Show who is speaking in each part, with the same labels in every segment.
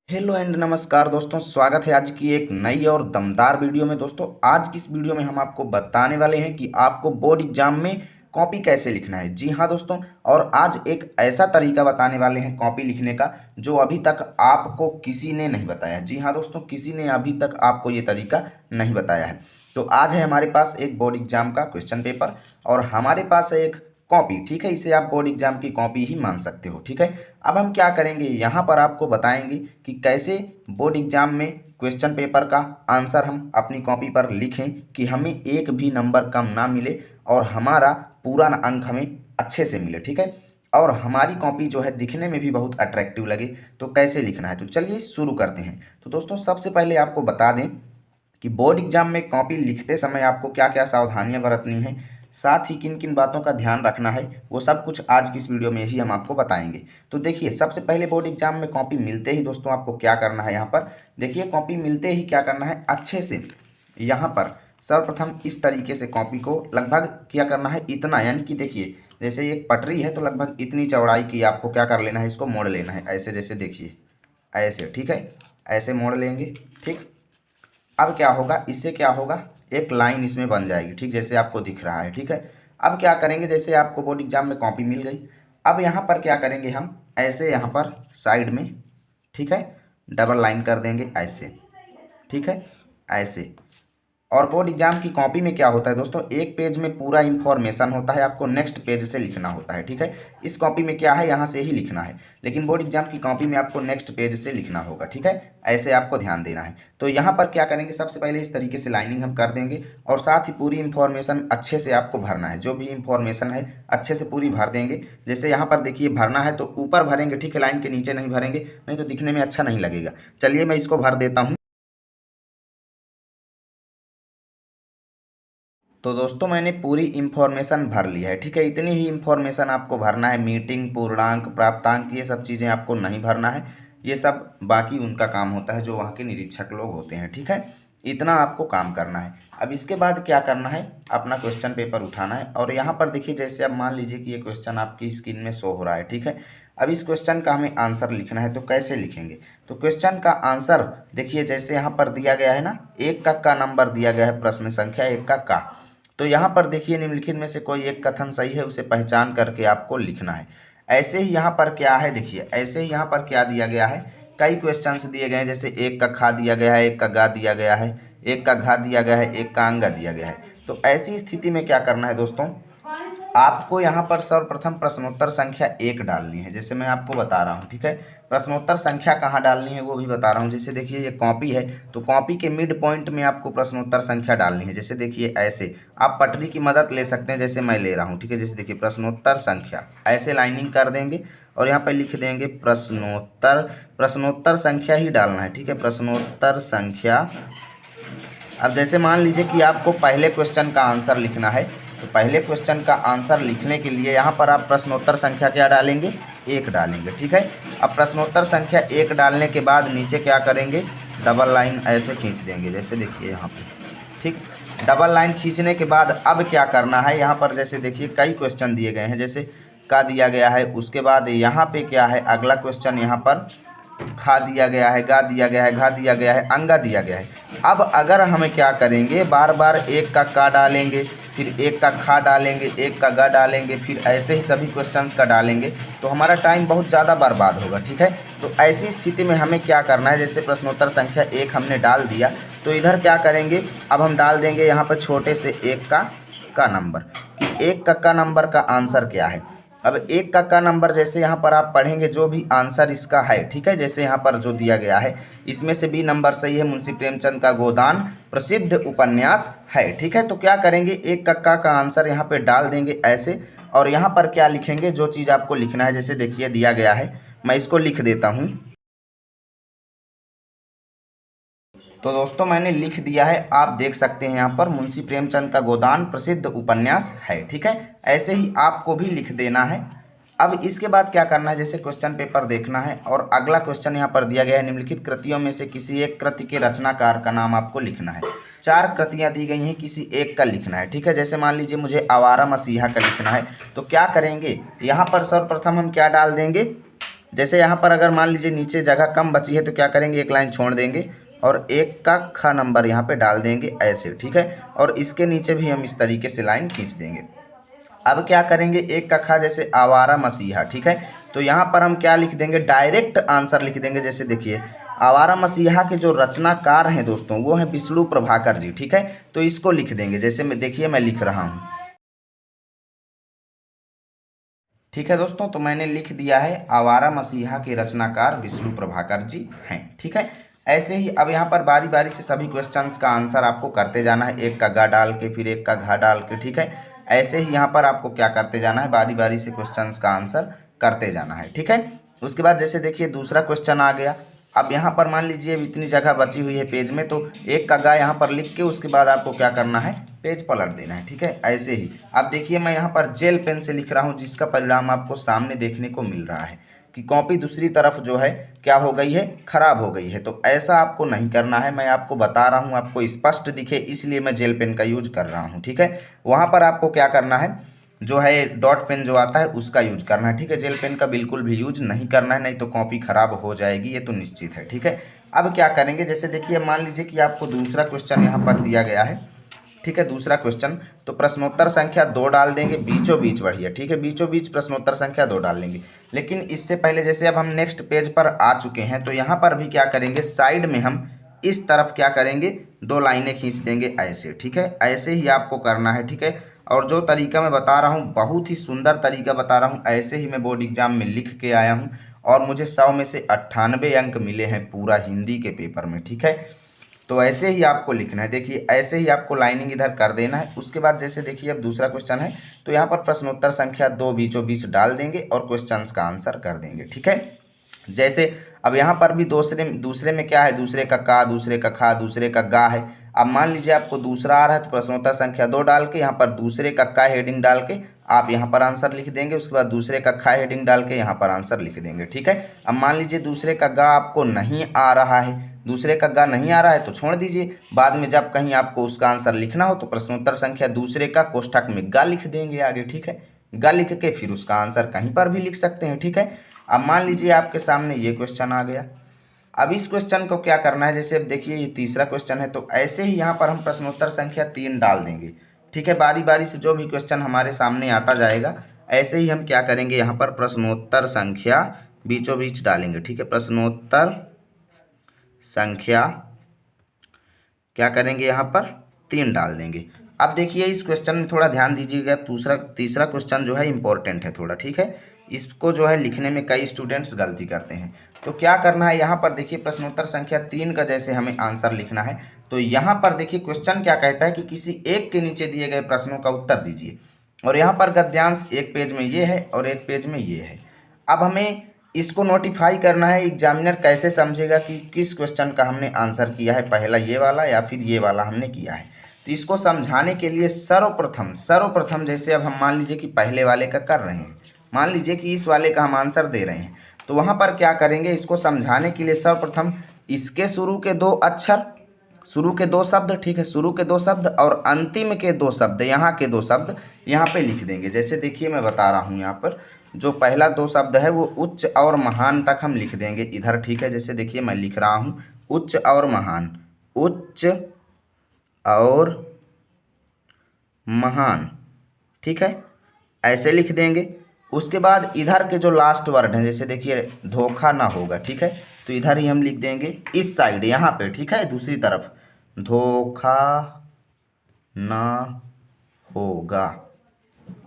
Speaker 1: Hello and नमस्कार दोस्तों, स्वागत है आज की एक नई और दमदार वीडियो में। दोस्तों आज की इस वीडियो में हम आपको बताने वाले हैं कि आपको बोर्ड एग्जाम में कॉपी कैसे लिखना है। जी हाँ दोस्तों, और आज एक ऐसा तरीका बताने वाले हैं कॉपी लिखने का जो अभी तक आपको किसी ने नहीं बताया। जी हाँ दोस्तों, किसी ने अभी तक आपको ये तरीका नहीं बताया है। तो आज है हमारे पास एक बोर्ड एग्जाम का क्वेश्चन पेपर और हमारे पास है एक कॉपी। ठीक है, इसे आप बोर्ड एग्जाम की कॉपी ही मान सकते हो। ठीक है, अब हम क्या करेंगे, यहाँ पर आपको बताएंगे कि कैसे बोर्ड एग्जाम में क्वेश्चन पेपर का आंसर हम अपनी कॉपी पर लिखें कि हमें एक भी नंबर कम ना मिले और हमारा पूरा अंक हमें अच्छे से मिले। ठीक है, और हमारी कॉपी जो है दिखने में भी बहुत अट्रैक्टिव लगे। तो कैसे लिखना है, तो चलिए शुरू करते हैं। तो दोस्तों सबसे पहले आपको बता दें कि बोर्ड एग्जाम में कॉपी लिखते समय आपको क्या क्या सावधानियां बरतनी हैं, साथ ही किन किन बातों का ध्यान रखना है, वो सब कुछ आज की इस वीडियो में ही हम आपको बताएंगे। तो देखिए, सबसे पहले बोर्ड एग्जाम में कॉपी मिलते ही दोस्तों आपको क्या करना है, यहाँ पर देखिए कॉपी मिलते ही क्या करना है, अच्छे से यहाँ पर सर्वप्रथम इस तरीके से कॉपी को लगभग क्या करना है, इतना यानी कि देखिए जैसे एक पटरी है तो लगभग इतनी चौड़ाई की आपको क्या कर लेना है, इसको मोड़ लेना है ऐसे, जैसे देखिए ऐसे। ठीक है, ऐसे मोड़ लेंगे। ठीक, अब क्या होगा, इससे क्या होगा, एक लाइन इसमें बन जाएगी। ठीक, जैसे आपको दिख रहा है। ठीक है, अब क्या करेंगे, जैसे आपको बोर्ड एग्जाम में कॉपी मिल गई, अब यहाँ पर क्या करेंगे हम, ऐसे यहाँ पर साइड में, ठीक है, डबल लाइन कर देंगे ऐसे। ठीक है, ऐसे। और बोर्ड एग्जाम की कॉपी में क्या होता है दोस्तों, एक पेज में पूरा इंफॉर्मेशन होता है, आपको नेक्स्ट पेज से लिखना होता है। ठीक है, इस कॉपी में क्या है, यहाँ से ही लिखना है, लेकिन बोर्ड एग्जाम की कॉपी में आपको नेक्स्ट पेज से लिखना होगा। ठीक है, ऐसे आपको ध्यान देना है। तो यहाँ पर क्या करेंगे, सबसे पहले इस तरीके से लाइनिंग हम कर देंगे और साथ ही पूरी इंफॉर्मेशन अच्छे से आपको भरना है, जो भी इंफॉर्मेशन है अच्छे से पूरी भर देंगे। जैसे यहाँ पर देखिए भरना है तो ऊपर भरेंगे, ठीक है, लाइन के नीचे नहीं भरेंगे, नहीं तो दिखने में अच्छा नहीं लगेगा। चलिए मैं इसको भर देता हूँ। तो दोस्तों मैंने पूरी इन्फॉर्मेशन भर ली है। ठीक है, इतनी ही इन्फॉर्मेशन आपको भरना है, मीटिंग, पूर्णांक, प्राप्तांक, ये सब चीज़ें आपको नहीं भरना है। ये सब बाकी उनका काम होता है जो वहाँ के निरीक्षक लोग होते हैं। ठीक है, इतना आपको काम करना है। अब इसके बाद क्या करना है, अपना क्वेश्चन पेपर उठाना है और यहाँ पर देखिए, जैसे अब मान लीजिए कि ये क्वेश्चन आपकी स्क्रीन में शो हो रहा है। ठीक है, अब इस क्वेश्चन का हमें आंसर लिखना है, तो कैसे लिखेंगे, तो क्वेश्चन का आंसर देखिए जैसे यहाँ पर दिया गया है ना, एक का नंबर दिया गया है, प्रश्न संख्या एक का। तो यहाँ पर देखिए निम्नलिखित में से कोई एक कथन सही है, उसे पहचान करके आपको लिखना है। ऐसे ही यहाँ पर क्या है, देखिए ऐसे ही यहाँ पर क्या दिया गया है, कई क्वेश्चंस दिए गए हैं। जैसे एक का खा दिया गया है, एक का गा दिया गया है, एक का घा दिया गया है, एक का अंगा दिया गया है। तो ऐसी स्थिति में क्या करना है दोस्तों, आपको यहाँ पर सर्वप्रथम प्रश्नोत्तर संख्या एक डालनी है, जैसे मैं आपको बता रहा हूँ। ठीक है, प्रश्नोत्तर संख्या कहाँ डालनी है वो भी बता रहा हूँ। जैसे देखिए ये कॉपी है, तो कॉपी के मिड पॉइंट में आपको प्रश्नोत्तर संख्या डालनी है। जैसे देखिए ऐसे, आप पटरी की मदद ले सकते हैं जैसे मैं ले रहा हूँ। ठीक है, जैसे देखिए प्रश्नोत्तर संख्या, ऐसे लाइनिंग कर देंगे और यहाँ पर लिख देंगे प्रश्नोत्तर, प्रश्नोत्तर संख्या ही डालना है। ठीक है, प्रश्नोत्तर संख्या। अब जैसे मान लीजिए कि आपको पहले क्वेश्चन का आंसर लिखना है, तो पहले क्वेश्चन का आंसर लिखने के लिए यहाँ पर आप प्रश्नोत्तर संख्या क्या डालेंगे, एक डालेंगे। ठीक है, अब प्रश्नोत्तर संख्या एक डालने के बाद नीचे क्या करेंगे, डबल लाइन ऐसे खींच देंगे, जैसे देखिए यहाँ पे। ठीक, डबल लाइन खींचने के बाद अब क्या करना है, यहाँ पर जैसे देखिए कई क्वेश्चन दिए गए हैं, जैसे का दिया गया है, उसके बाद यहाँ पे क्या है, अगला क्वेश्चन यहाँ पर खा दिया गया है, गा दिया गया है, घा दिया गया है, अंगा दिया गया है। अब अगर हमें क्या करेंगे, बार बार एक का डालेंगे, फिर एक का खा डालेंगे, एक का गा डालेंगे, फिर ऐसे ही सभी क्वेश्चंस का डालेंगे, तो हमारा टाइम बहुत ज़्यादा बर्बाद होगा। ठीक है, तो ऐसी स्थिति में हमें क्या करना है, जैसे प्रश्नोत्तर संख्या एक हमने डाल दिया, तो इधर क्या करेंगे, अब हम डाल देंगे यहाँ पर छोटे से एक का नंबर, कि एक का नंबर का आंसर क्या है। अब एक का नंबर जैसे यहाँ पर आप पढ़ेंगे जो भी आंसर इसका है। ठीक है, जैसे यहाँ पर जो दिया गया है इसमें से बी नंबर सही है, मुंशी प्रेमचंद का गोदान प्रसिद्ध उपन्यास है। ठीक है, तो क्या करेंगे, एक का आंसर यहाँ पे डाल देंगे ऐसे, और यहाँ पर क्या लिखेंगे, जो चीज़ आपको लिखना है, जैसे देखिए दिया गया है, मैं इसको लिख देता हूँ। तो दोस्तों मैंने लिख दिया है, आप देख सकते हैं यहाँ पर मुंशी प्रेमचंद का गोदान प्रसिद्ध उपन्यास है। ठीक है, ऐसे ही आपको भी लिख देना है। अब इसके बाद क्या करना है, जैसे क्वेश्चन पेपर देखना है और अगला क्वेश्चन यहाँ पर दिया गया है, निम्नलिखित कृतियों में से किसी एक कृति के रचनाकार का नाम आपको लिखना है। चार कृतियाँ दी गई हैं, किसी एक का लिखना है। ठीक है, जैसे मान लीजिए मुझे आवारा मसीहा का लिखना है, तो क्या करेंगे, यहाँ पर सर्वप्रथम हम क्या डाल देंगे, जैसे यहाँ पर अगर मान लीजिए नीचे जगह कम बची है तो क्या करेंगे, एक लाइन छोड़ देंगे और 1 का ख नंबर यहाँ पे डाल देंगे ऐसे, ठीक है। और इसके नीचे भी हम इस तरीके से लाइन खींच देंगे। अब क्या करेंगे, 1 का खा जैसे आवारा मसीहा, ठीक है। तो यहाँ पर हम क्या लिख देंगे, डायरेक्ट आंसर लिख देंगे। जैसे देखिए आवारा मसीहा के जो रचनाकार हैं दोस्तों वो हैं विष्णु प्रभाकर जी, ठीक है। तो इसको लिख देंगे, जैसे मैं देखिए मैं लिख रहा हूँ, ठीक है दोस्तों। तो मैंने लिख दिया है आवारा मसीहा के रचनाकार विष्णु प्रभाकर जी हैं, ठीक है। ऐसे ही अब यहाँ पर बारी बारी से सभी क्वेश्चंस का आंसर आपको करते जाना है, 1 का गा डाल के फिर 1 का घा डाल के, ठीक है। ऐसे ही यहाँ पर आपको क्या करते जाना है, बारी बारी से क्वेश्चंस का आंसर करते जाना है, ठीक है। उसके बाद जैसे देखिए दूसरा क्वेश्चन आ गया। अब यहाँ पर मान लीजिए इतनी जगह बची हुई है पेज में, तो 1 का गा यहाँ पर लिख के उसके बाद आपको क्या करना है, पेज पलट देना है, ठीक है। ऐसे ही अब देखिए मैं यहाँ पर जेल पेन से लिख रहा हूँ, जिसका परिणाम आपको सामने देखने को मिल रहा है कि कॉपी दूसरी तरफ जो है क्या हो गई है, खराब हो गई है। तो ऐसा आपको नहीं करना है, मैं आपको बता रहा हूँ आपको स्पष्ट दिखे इसलिए मैं जेल पेन का यूज कर रहा हूँ, ठीक है। वहाँ पर आपको क्या करना है, जो है डॉट पेन जो आता है उसका यूज करना है, ठीक है। जेल पेन का बिल्कुल भी यूज नहीं करना है, नहीं तो कॉपी खराब हो जाएगी, ये तो निश्चित है, ठीक है। अब क्या करेंगे, जैसे देखिए मान लीजिए कि आपको दूसरा क्वेश्चन यहाँ पर दिया गया है, ठीक है। दूसरा क्वेश्चन तो प्रश्नोत्तर संख्या 2 डाल देंगे बीचों बीच, बढ़िया, ठीक है। बीचों बीच प्रश्नोत्तर संख्या 2 डाल लेंगे। लेकिन इससे पहले जैसे अब हम नेक्स्ट पेज पर आ चुके हैं तो यहाँ पर भी क्या करेंगे, साइड में हम इस तरफ क्या करेंगे, 2 लाइनें खींच देंगे ऐसे, ठीक है। ऐसे ही आपको करना है, ठीक है। और जो तरीका मैं बता रहा हूँ बहुत ही सुंदर तरीका बता रहा हूँ, ऐसे ही मैं बोर्ड एग्जाम में लिख के आया हूँ और मुझे 100 में से 98 अंक मिले हैं पूरा हिंदी के पेपर में, ठीक है। तो ऐसे ही आपको लिखना है, देखिए ऐसे ही आपको लाइनिंग इधर कर देना है। उसके बाद जैसे देखिए अब दूसरा क्वेश्चन है तो यहाँ पर प्रश्नोत्तर संख्या 2 बीचों बीच डाल देंगे और क्वेश्चंस का आंसर कर देंगे, ठीक है। जैसे अब यहाँ पर भी दूसरे में क्या है, दूसरे का का, दूसरे का खा, दूसरे का गा है। अब मान लीजिए आपको दूसरा आ रहा है तो प्रश्नोत्तर संख्या 2 डाल के यहाँ पर दूसरे का हेडिंग डाल के आप यहाँ पर आंसर लिख देंगे। उसके बाद दूसरे का खा हेडिंग डाल के यहाँ पर आंसर लिख देंगे, ठीक है। अब मान लीजिए दूसरे का गा आपको नहीं आ रहा है, दूसरे का गा नहीं आ रहा है तो छोड़ दीजिए, बाद में जब कहीं आपको उसका आंसर लिखना हो तो प्रश्नोत्तर संख्या दूसरे का कोष्ठक में गा लिख देंगे आगे, ठीक है। गा लिख के फिर उसका आंसर कहीं पर भी लिख सकते हैं, ठीक है। अब मान लीजिए आपके सामने ये क्वेश्चन आ गया। अब इस क्वेश्चन को क्या करना है, जैसे अब देखिए ये तीसरा क्वेश्चन है तो ऐसे ही यहाँ पर हम प्रश्नोत्तर संख्या 3 डाल देंगे, ठीक है। बारी बारी से जो भी क्वेश्चन हमारे सामने आता जाएगा ऐसे ही हम क्या करेंगे, यहाँ पर प्रश्नोत्तर संख्या बीचों बीच डालेंगे, ठीक है। प्रश्नोत्तर संख्या क्या करेंगे, यहाँ पर 3 डाल देंगे। अब देखिए इस क्वेश्चन में थोड़ा ध्यान दीजिएगा, तीसरा क्वेश्चन जो है इम्पोर्टेंट है थोड़ा, ठीक है। इसको जो है लिखने में कई स्टूडेंट्स गलती करते हैं। तो क्या करना है, यहाँ पर देखिए प्रश्नोत्तर संख्या 3 का जैसे हमें आंसर लिखना है तो यहाँ पर देखिए क्वेश्चन क्या कहता है कि किसी एक के नीचे दिए गए प्रश्नों का उत्तर दीजिए। और यहाँ पर गद्यांश एक पेज में ये है और एक पेज में ये है। अब हमें इसको नोटिफाई करना है, एग्जामिनर कैसे समझेगा कि किस क्वेश्चन का हमने आंसर किया है, पहला ये वाला या फिर ये वाला हमने किया है। तो इसको समझाने के लिए सर्वप्रथम जैसे अब हम मान लीजिए कि पहले वाले का कर रहे हैं, मान लीजिए कि इस वाले का हम आंसर दे रहे हैं, तो वहाँ पर क्या करेंगे, इसको समझाने के लिए सर्वप्रथम इसके शुरू के 2 अक्षर, शुरू के 2 शब्द, ठीक है, शुरू के 2 शब्द और अंतिम के 2 शब्द, यहाँ के 2 शब्द यहाँ पे लिख देंगे। जैसे देखिए मैं बता रहा हूँ, यहाँ पर जो पहला 2 शब्द है वो उच्च और महान तक हम लिख देंगे इधर, ठीक है। जैसे देखिए मैं लिख रहा हूँ उच्च और महान, उच्च और महान, ठीक है, ऐसे लिख देंगे। उसके बाद इधर के जो लास्ट वर्ड हैं, जैसे देखिए धोखा ना होगा, ठीक है, तो इधर ही हम लिख देंगे इस साइड यहाँ पे, ठीक है, दूसरी तरफ धोखा ना होगा,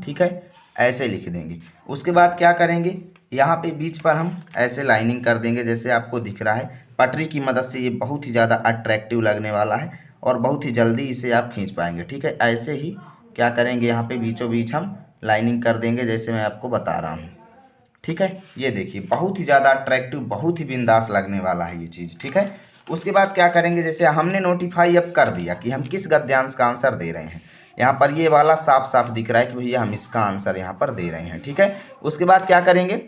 Speaker 1: ठीक है, ऐसे लिख देंगे। उसके बाद क्या करेंगे, यहाँ पे बीच पर हम ऐसे लाइनिंग कर देंगे जैसे आपको दिख रहा है। पटरी की मदद से ये बहुत ही ज़्यादा अट्रैक्टिव लगने वाला है और बहुत ही जल्दी इसे आप खींच पाएंगे, ठीक है। ऐसे ही क्या करेंगे, यहाँ पे बीचों बीच हम लाइनिंग कर देंगे जैसे मैं आपको बता रहा हूँ, ठीक है। ये देखिए बहुत ही ज़्यादा अट्रैक्टिव, बहुत ही बिंदास लगने वाला है ये चीज़, ठीक है। उसके बाद क्या करेंगे, जैसे हमने नोटिफाई अब कर दिया कि हम किस गद्यांश का आंसर दे रहे हैं, यहाँ पर ये वाला साफ साफ दिख रहा है कि भैया हम इसका आंसर यहाँ पर दे रहे हैं, ठीक है। उसके बाद क्या करेंगे,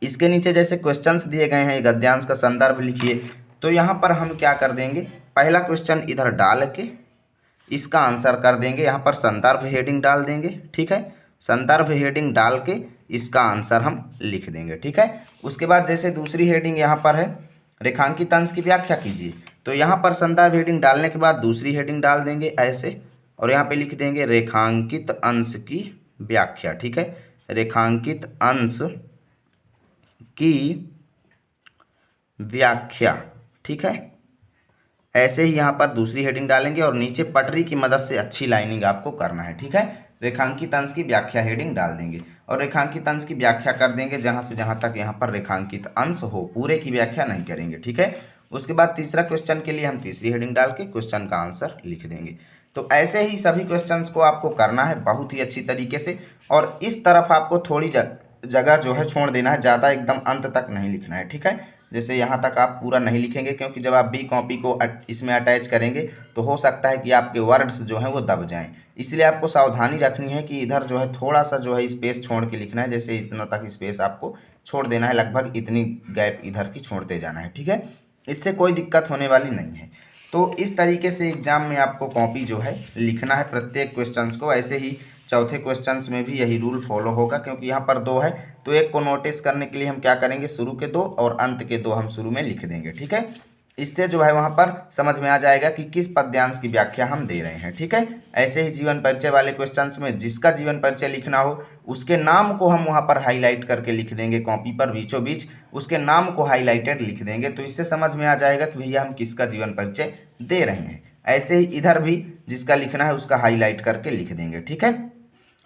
Speaker 1: इसके नीचे जैसे क्वेश्चंस दिए गए हैं, गद्यांश का संदर्भ लिखिए, तो यहाँ पर हम क्या कर देंगे, पहला क्वेश्चन इधर डाल के इसका आंसर कर देंगे, यहाँ पर संदर्भ हेडिंग डाल देंगे, ठीक है। संदर्भ हेडिंग डाल के इसका आंसर हम लिख देंगे। ठीक है, उसके बाद जैसे दूसरी हेडिंग यहाँ पर है, रेखांकित अंश की व्याख्या कीजिए। तो यहाँ पर संदर्भ हेडिंग डालने के बाद दूसरी हेडिंग डाल देंगे ऐसे, और यहाँ पे लिख देंगे रेखांकित अंश की व्याख्या। ठीक है, रेखांकित अंश की व्याख्या। ठीक है, ऐसे ही यहाँ पर दूसरी हेडिंग डालेंगे और नीचे पटरी की मदद से अच्छी लाइनिंग आपको करना है। ठीक है, रेखांकित अंश की व्याख्या हेडिंग डाल देंगे और रेखांकित अंश की व्याख्या कर देंगे जहाँ से जहाँ तक यहाँ पर रेखांकित अंश हो, पूरे की व्याख्या नहीं करेंगे। ठीक है, उसके बाद तीसरा क्वेश्चन के लिए हम तीसरी हेडिंग डाल के क्वेश्चन का आंसर लिख देंगे। तो ऐसे ही सभी क्वेश्चंस को आपको करना है बहुत ही अच्छी तरीके से, और इस तरफ आपको थोड़ी जगह जो है छोड़ देना है, ज़्यादा एकदम अंत तक नहीं लिखना है। ठीक है, जैसे यहाँ तक आप पूरा नहीं लिखेंगे क्योंकि जब आप बी कॉपी को इसमें अटैच करेंगे तो हो सकता है कि आपके वर्ड्स जो हैं वो दब जाएं, इसलिए आपको सावधानी रखनी है कि इधर जो है थोड़ा सा जो है स्पेस छोड़ के लिखना है। जैसे इतना तक स्पेस आपको छोड़ देना है, लगभग इतनी गैप इधर की छोड़ते जाना है। ठीक है, इससे कोई दिक्कत होने वाली नहीं है। तो इस तरीके से एग्जाम में आपको कॉपी जो है लिखना है प्रत्येक क्वेश्चंस को। ऐसे ही चौथे क्वेश्चंस में भी यही रूल फॉलो होगा, क्योंकि यहाँ पर 2 है तो एक को नोटिस करने के लिए हम क्या करेंगे, शुरू के 2 और अंत के 2 हम शुरू में लिख देंगे। ठीक है, इससे जो है वहाँ पर समझ में आ जाएगा कि किस पद्यांश की व्याख्या हम दे रहे हैं। ठीक है, ऐसे ही जीवन परिचय वाले क्वेश्चंस में जिसका जीवन परिचय लिखना हो उसके नाम को हम वहाँ पर हाईलाइट करके लिख देंगे, कॉपी पर बीचों बीच उसके नाम को हाईलाइटेड लिख देंगे, तो इससे समझ में आ जाएगा कि भैया हम किसका जीवन परिचय दे रहे हैं। ऐसे ही इधर भी जिसका लिखना है उसका हाईलाइट करके लिख देंगे। ठीक है,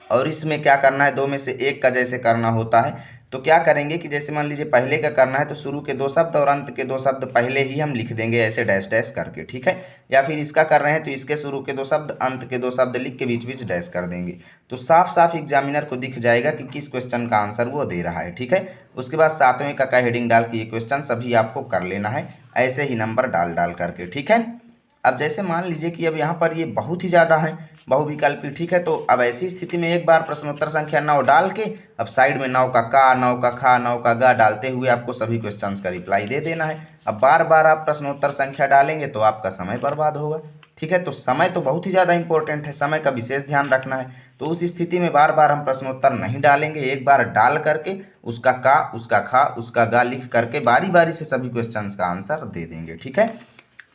Speaker 1: और इसमें क्या करना है, 2 में से एक का जैसे करना होता है तो क्या करेंगे कि जैसे मान लीजिए पहले का करना है तो शुरू के 2 शब्द और अंत के 2 शब्द पहले ही हम लिख देंगे ऐसे डैश डैश करके। ठीक है, या फिर इसका कर रहे हैं तो इसके शुरू के 2 शब्द अंत के 2 शब्द लिख के बीच बीच डैश कर देंगे, तो साफ साफ एग्जामिनर को दिख जाएगा कि किस क्वेश्चन का आंसर वो दे रहा है। ठीक है, उसके बाद 7वें का हेडिंग डाल के ये क्वेश्चन सभी आपको कर लेना है ऐसे ही नंबर डाल डाल करके। ठीक है, अब जैसे मान लीजिए कि अब यहाँ पर ये बहुत ही ज़्यादा है बहुविकल्पी। ठीक है, तो अब ऐसी स्थिति में एक बार प्रश्नोत्तर संख्या 9 डाल के अब साइड में 9 का का, 9 का खा, 9 का गा डालते हुए आपको सभी क्वेश्चंस का रिप्लाई दे देना है। अब बार बार आप प्रश्नोत्तर संख्या डालेंगे तो आपका समय बर्बाद होगा। ठीक है, तो समय तो बहुत ही ज़्यादा इंपॉर्टेंट है, समय का विशेष ध्यान रखना है। तो उस स्थिति में बार बार हम प्रश्नोत्तर नहीं डालेंगे, एक बार डाल करके उसका का, उसका खा, उसका गा लिख करके बारी बारी से सभी क्वेश्चंस का आंसर दे देंगे। ठीक है,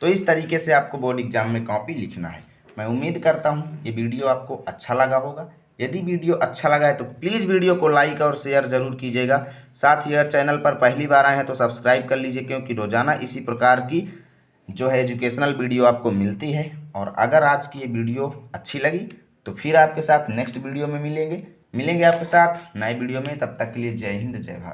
Speaker 1: तो इस तरीके से आपको बोर्ड एग्जाम में कॉपी लिखना है। मैं उम्मीद करता हूँ ये वीडियो आपको अच्छा लगा होगा। यदि वीडियो अच्छा लगा है तो प्लीज़ वीडियो को लाइक और शेयर ज़रूर कीजिएगा। साथ ही अगर चैनल पर पहली बार आए हैं तो सब्सक्राइब कर लीजिए, क्योंकि रोज़ाना इसी प्रकार की जो है एजुकेशनल वीडियो आपको मिलती है। और अगर आज की ये वीडियो अच्छी लगी तो फिर आपके साथ नेक्स्ट वीडियो में मिलेंगे आपके साथ नए वीडियो में। तब तक के लिए जय हिंद, जय भारत।